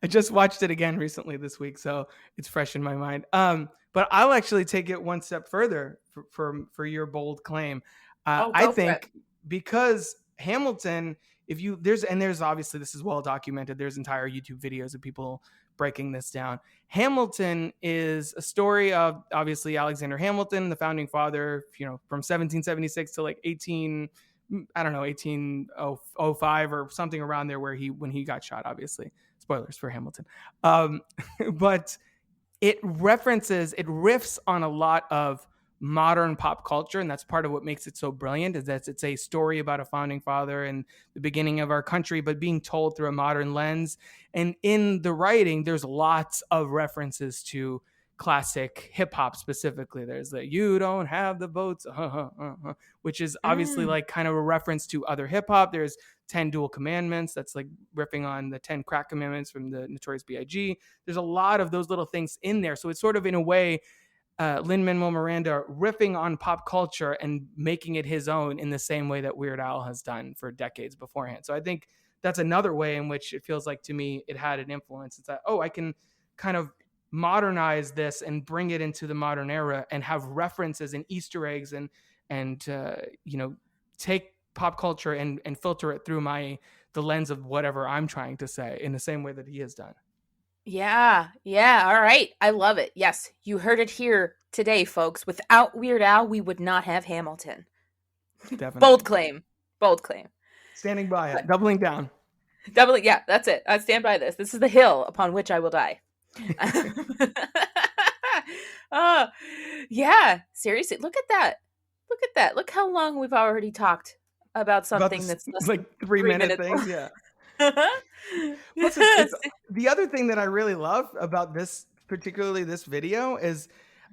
I just watched it again recently this week, so it's fresh in my mind. But I'll actually take it one step further for your bold claim. Oh, I go for it. think because Hamilton, if you there's obviously this is well documented. There's entire YouTube videos of people breaking this down. Hamilton is a story of obviously Alexander Hamilton, the founding father, from 1776 to like 18, I don't know, 1805 or something around there, where when he got shot, obviously spoilers for Hamilton. Um, but it riffs on a lot of modern pop culture, and that's part of what makes it so brilliant, is that it's a story about a founding father and the beginning of our country, but being told through a modern lens. And in the writing, there's lots of references to classic hip hop specifically. There's the "you don't have the votes," which is obviously Mm. like kind of a reference to other hip hop. There's 10 Dual Commandments, that's like riffing on the 10 Crack Commandments from the Notorious B.I.G. There's a lot of those little things in there. So it's sort of in a way, Lin-Manuel Miranda riffing on pop culture and making it his own in the same way that Weird Al has done for decades beforehand. So I think that's another way in which it feels like to me it had an influence. It's that, oh, I can kind of modernize this and bring it into the modern era and have references and Easter eggs and take pop culture and filter it through the lens of whatever I'm trying to say in the same way that he has done. Yeah, yeah, all right. I love it. Yes, you heard it here today, folks. Without Weird Al, we would not have Hamilton. Bold Definitely. claim. Bold claim. Standing by But it, doubling down. doubly, yeah, that's it. I stand by this. This is the hill upon which I will die. Oh, yeah, seriously, look at that. Look at that. Look how long we've already talked about About something this that's less like than 3 minute 3 minutes things, long. yeah. Plus, it's the other thing that I really love about this, particularly this video, is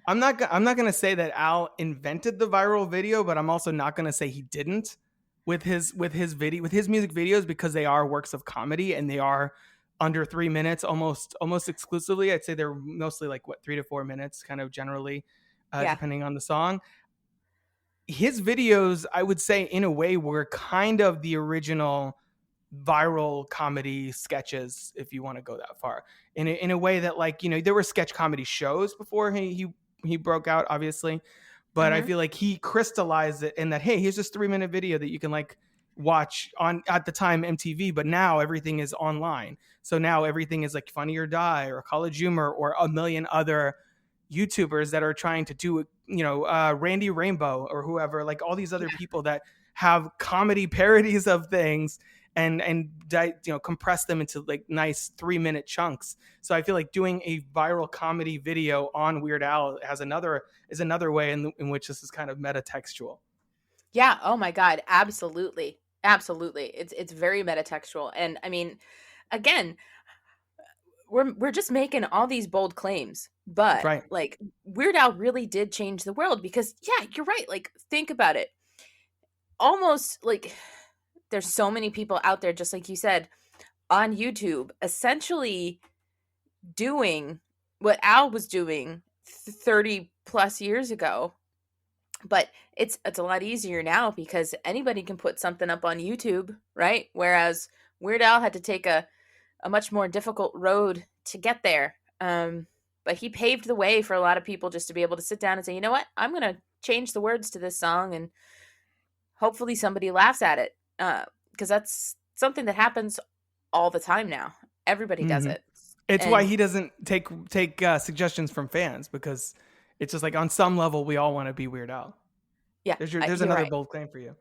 I'm not gonna say that Al invented the viral video, but I'm also not gonna say he didn't with his music videos, because they are works of comedy and they are under 3 minutes almost exclusively. I'd say they're mostly like 3 to 4 minutes, kind of generally, Yeah. depending on the song. His videos, I would say, in a way, were kind of the original viral comedy sketches, if you want to go that far, in a way that, like, there were sketch comedy shows before he broke out, obviously, but I Mhm. feel like he crystallized it in that, hey, here's this 3 minute video that you can like watch on, at the time, MTV, but now everything is online. So now everything is like Funny or Die or College Humor or a million other YouTubers that are trying to do, Randy Rainbow or whoever, like all these other Yeah. people that have comedy parodies of things and compress them into like nice 3 minute chunks. So I feel like doing a viral comedy video on Weird Al is another way in which this is kind of metatextual. Yeah, oh my god, absolutely. Absolutely. It's very metatextual. And I mean, again, we're just making all these bold claims, but Right. like Weird Al really did change the world because yeah, you're right. Like think about it. Almost like there's so many people out there just like you said on YouTube essentially doing what Al was doing 30 plus years ago But it's a lot easier now because anybody can put something up on YouTube, right? Whereas Weird Al had to take a much more difficult road to get there. But he paved the way for a lot of people just to be able to sit down and say, you know what, I'm going to change the words to this song, and hopefully somebody laughs at it. Because that's something that happens all the time now. Everybody does Hmm. it. It's why And he doesn't take suggestions from fans, because it's just like on some level we all want to be Weird Al. yeah, There's you're another right. bold claim for you.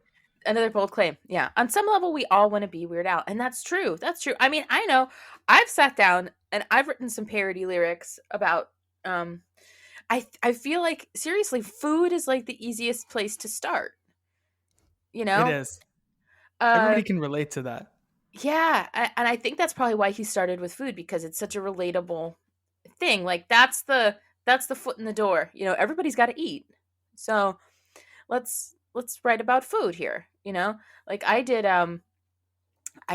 Another bold claim. Yeah. On some level, we all want to be Weird Al. And that's true. That's true. I mean, I know I've sat down and I've written some parody lyrics about um I feel like seriously, food is like the easiest place to start, you It know? is. Uh Everybody can relate to that. yeah, and I think that's probably why he started with food, because it's such a relatable thing. Like that's the foot in the door. You know, everybody's got to eat. So, let's write about food here, you know? Like I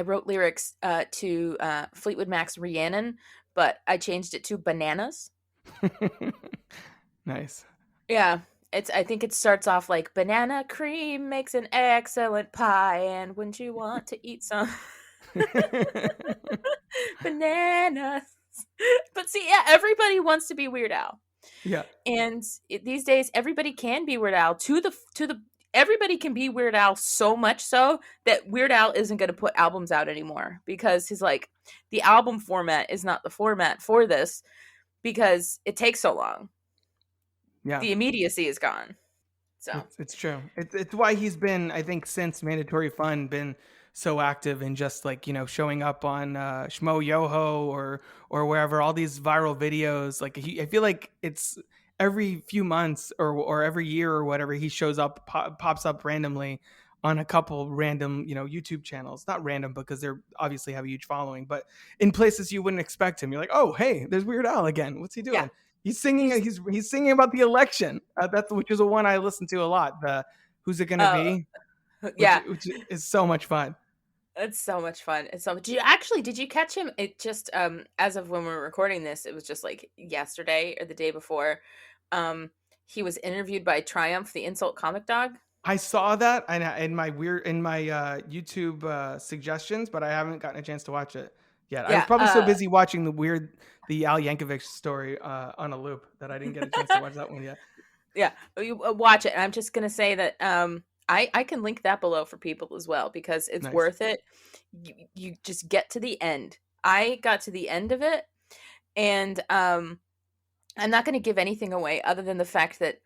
wrote lyrics to Fleetwood Mac's Rhiannon, but I changed it to bananas. Nice. Yeah. I think it starts off like banana cream makes an excellent pie, and wouldn't you want to eat some bananas? But see, yeah, everybody wants to be Weird Al. Yeah. And these days everybody can be Weird Al to the everybody can be Weird Al, so much so that Weird Al isn't going to put albums out anymore because he's like, the album format is not the format for this because it takes so long. Yeah. The immediacy is gone. So, It's true. It's why he's been, I think, since Mandatory Fun, been so active in just like, showing up on Schmo Yoho or wherever, all these viral videos. Like I feel like it's every few months or every year or whatever, he shows up, pops up randomly on a couple random, YouTube channels. Not random because they're obviously have a huge following, but in places you wouldn't expect him. You're like, oh, hey, there's Weird Al again. What's he yeah. doing? He's singing. He's He's singing about the election. That's which is a one I listen to a lot. The Who's It Gonna uh Be, which yeah, which is so much fun. it's so much fun. It's so much. Did you catch him? It just as of when we're recording this, it was just like yesterday or the day before. Um he was interviewed by Triumph, the insult comic dog. I saw that in my YouTube suggestions, but I haven't gotten a chance to watch it yet. I was Yeah, probably so busy watching the Al Yankovic story on a loop that I didn't get a chance to watch that one yet. yeah, you watch it. And I'm just gonna say that I can link that below for people as well because it's Nice. worth it. You just get to the end. I got to the end of it, and I'm not going to give anything away other than the fact that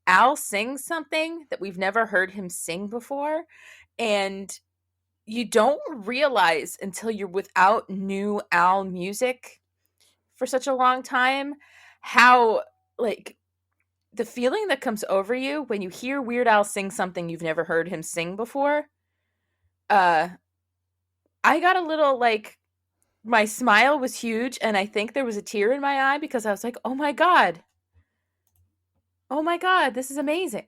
Al sings something that we've never heard him sing before, and you don't realize until you're without new Al music for such a long time how, like, the feeling that comes over you when you hear Weird Al sing something you've never heard him sing before. uh I got a little, like, my smile was huge, and I think there was a tear in my eye because I was like, oh my god, this is amazing.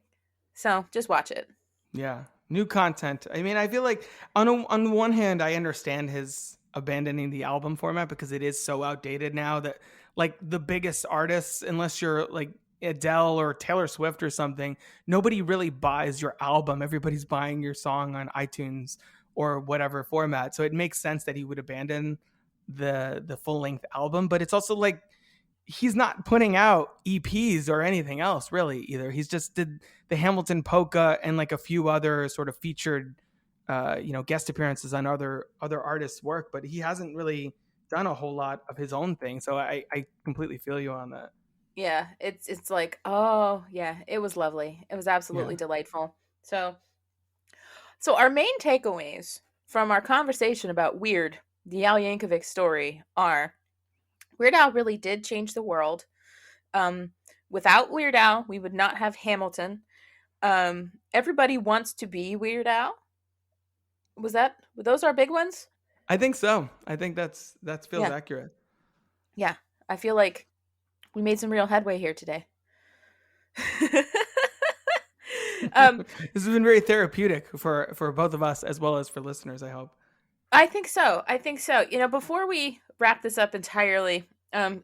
So just watch it. Yeah, new content. I mean, I feel like on the one hand, I understand his abandoning the album format because it is so outdated now that like the biggest artists, unless you're like Adele or Taylor Swift or something, nobody really buys your album. Everybody's buying your song on iTunes or whatever format. So it makes sense that he would abandon the full length album. But it's also like he's not putting out EPs or anything else really either. He's just did the Hamilton polka and like a few other sort of featured guest appearances on other artists' work, but he hasn't really done a whole lot of his own thing. So I completely feel you on that. Yeah, it's like, oh yeah, it was lovely. It was absolutely Yeah. delightful. So our main takeaways from our conversation about Weird, the Al Yankovic story, are Weird Al really did change the world. Um, Without Weird Al, we would not have Hamilton. Everybody wants to be Weird Al. Were those our big ones? I think so. I think that feels Yeah, accurate. yeah. I feel like we made some real headway here today. um, This has been very therapeutic for both of us as well as for listeners, I hope. I think so. I think so. You know, before we wrap this up entirely,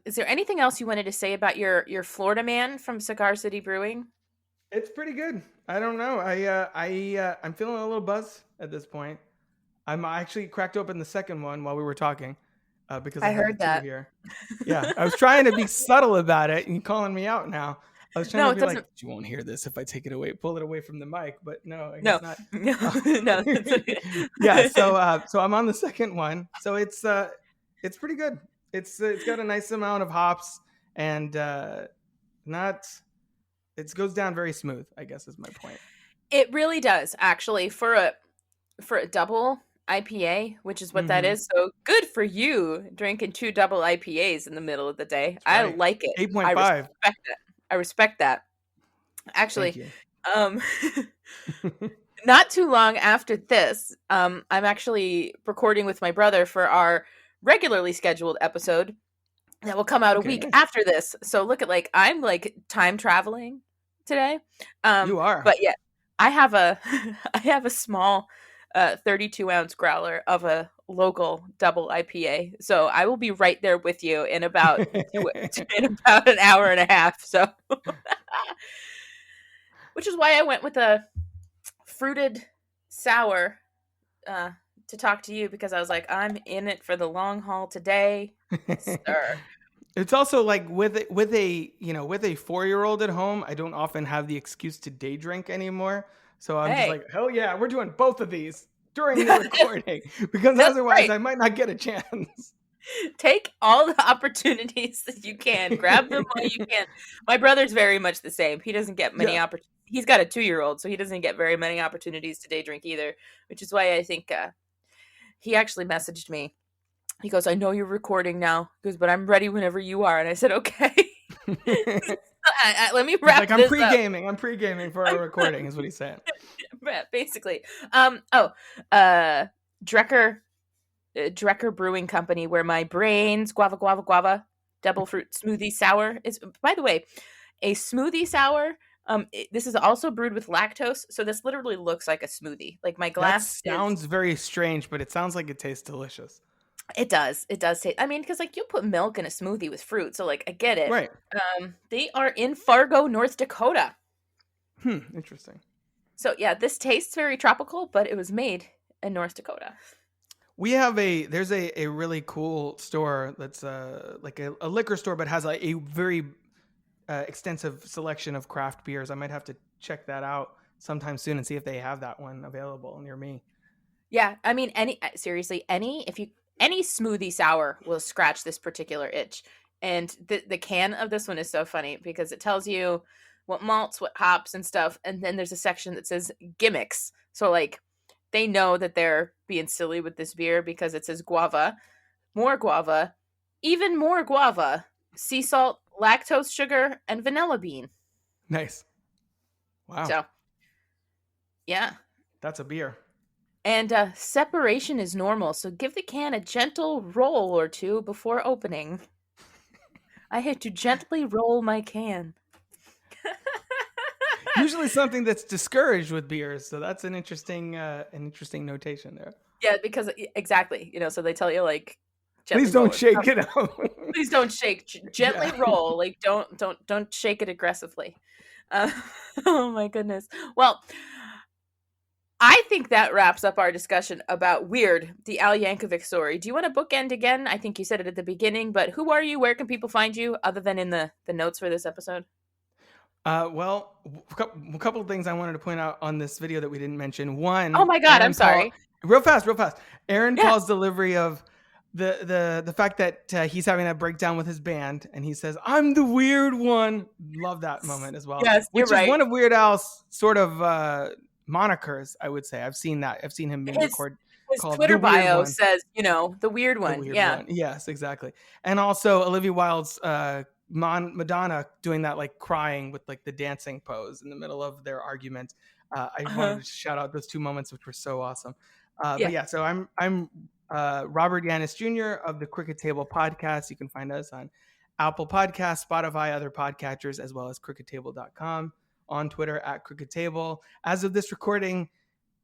is there anything else you wanted to say about your Florida man from Cigar City Brewing? It's pretty good. I don't know. I'm feeling a little buzz at this point. I'm actually cracked open the second one while we were talking, because I I had the heard two that. here. Yeah, I was trying to be subtle about it, and you're calling me out now. I was trying No, to it be doesn't. like, you won't hear this if I take it away, pull it away from the mic. But no, I No, guess not. no, no. That's Yeah, okay. so I'm on the second one. So it's pretty good. It's got a nice amount of hops, and not it goes down very smooth, I guess is my point. It really does, actually, for a double IPA, which is what that Mm-hmm. is. So good for you drinking two double IPAs in the middle of the day. That's I right. like it. I 8.5. respect it. I respect that. Thank Actually, you. um not too long after this, I'm actually recording with my brother for our regularly scheduled episode that will come out a Okay, week nice. after this. So look at like I'm like time traveling today. You are. But yeah, I have a I have a small 32-ounce growler of a local double IPA. So I will be right there with you in about in about an hour and a half. So which is why I went with a fruited sour uh, to talk to you because I was like, I'm in it for the long haul today, sir. It's also like with a 4-year-old at home, I don't often have the excuse to day drink anymore. So I'm just Hey, like, hell yeah, we're doing both of these during the recording because that's otherwise right. I might not get a chance. Take all the opportunities that you can. Grab them while you can. My brother's very much the same. He doesn't get many Yeah. opportunities. He's got a 2-year-old, so he doesn't get very many opportunities to day drink either, which is why I think he actually messaged me. He goes, I know you're recording now. He goes, but I'm ready whenever you are. And I said, okay. Let me He's wrap like, I'm this up. pre-gaming. I'm pre-gaming for our recording, is what he's saying. Basically. Oh, uh, Drekker, Drekker Brewing Company, where my brains, guava, double fruit smoothie sour is, by the way, a smoothie sour. This is also brewed with lactose, so this literally looks like a smoothie. Like my That glass is. sounds very strange, but it sounds like it tastes delicious. It does. It does taste. I mean, because like you put milk in a smoothie with fruit, so like I get it. Right. They are in Fargo, North Dakota. Interesting. So yeah, this tastes very tropical, but it was made in North Dakota. We have there's a really cool store that's like a liquor store, but has a very extensive selection of craft beers. I might have to check that out sometime soon and see if they have that one available near me. Yeah, I mean, seriously, any smoothie sour will scratch this particular itch. And the can of this one is so funny because it tells you what malts, what hops, and stuff, and then there's a section that says gimmicks. So like, they know that they're being silly with this beer because it says guava, even more guava, sea salt, lactose sugar, and vanilla bean. Nice. Wow. So yeah. That's a beer. And separation is normal, so give the can a gentle roll or two before opening. I had to gently roll my can. Usually something that's discouraged with beers, so that's an interesting notation there. Yeah, because exactly, so they tell you like Please gently don't roll shake it out. Please don't shake. Gently Yeah. roll. Like don't shake it aggressively. Uh, oh my goodness. Well, I think that wraps up our discussion about Weird, the Al Yankovic story. Do you want to bookend again? I think you said it at the beginning, but who are you? Where can people find you other than in the notes for this episode? Well, a couple of things I wanted to point out on this video that we didn't mention. One, Oh my God, I'm sorry. real fast. Aaron Yeah. Paul's delivery of the fact that he's having that breakdown with his band, and he says, "I'm the weird one." Love that moment as well. Yes, you're Which is right. one of Weird Al's sort of monikers, I would say. I've seen that. I've seen him being His called Twitter the Weird bio One. says, the weird The one. Weird Yeah. One. Yes, exactly. And also Olivia Wilde's Madonna doing that like crying with like the dancing pose in the middle of their argument. I wanted to shout out those two moments, which were so awesome. But yeah, so I'm Robert Yaniz Jr. of the Cricket Table podcast. You can find us on Apple Podcasts, Spotify, other podcatchers, as well as crickettable.com, on Twitter at Cricket Table. As of this recording,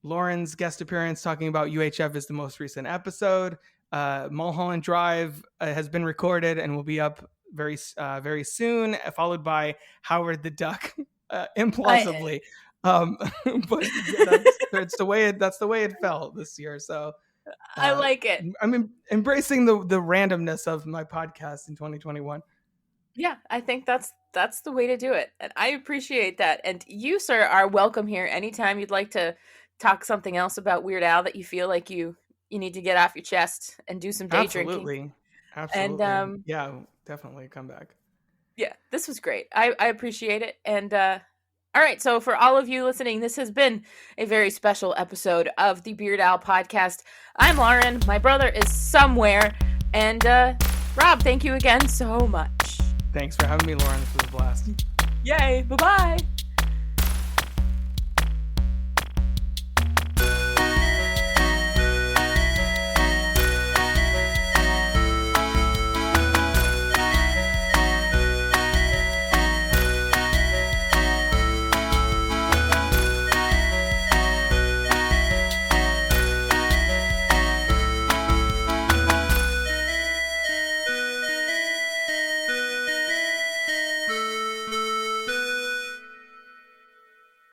Lauren's guest appearance talking about UHF is the most recent episode. Mulholland Drive has been recorded and will be up very soon, followed by Howard the Duck implausibly. But that's the way it felt this year. So I like it. I'm embracing the randomness of my podcast in 2021. Yeah, I think that's the way to do it. And I appreciate that. And you, sir, are welcome here anytime you'd like to talk something else about Weird Al that you feel like you need to get off your chest and do some day drinking. Absolutely. And yeah, definitely come back. Yeah, this was great. I appreciate it. And all right, so for all of you listening, this has been a very special episode of the Beard Owl podcast. I'm Lauren. My brother is somewhere. And Rob, thank you again so much. Thanks for having me, Lauren. This was a blast. Yay. Bye-bye.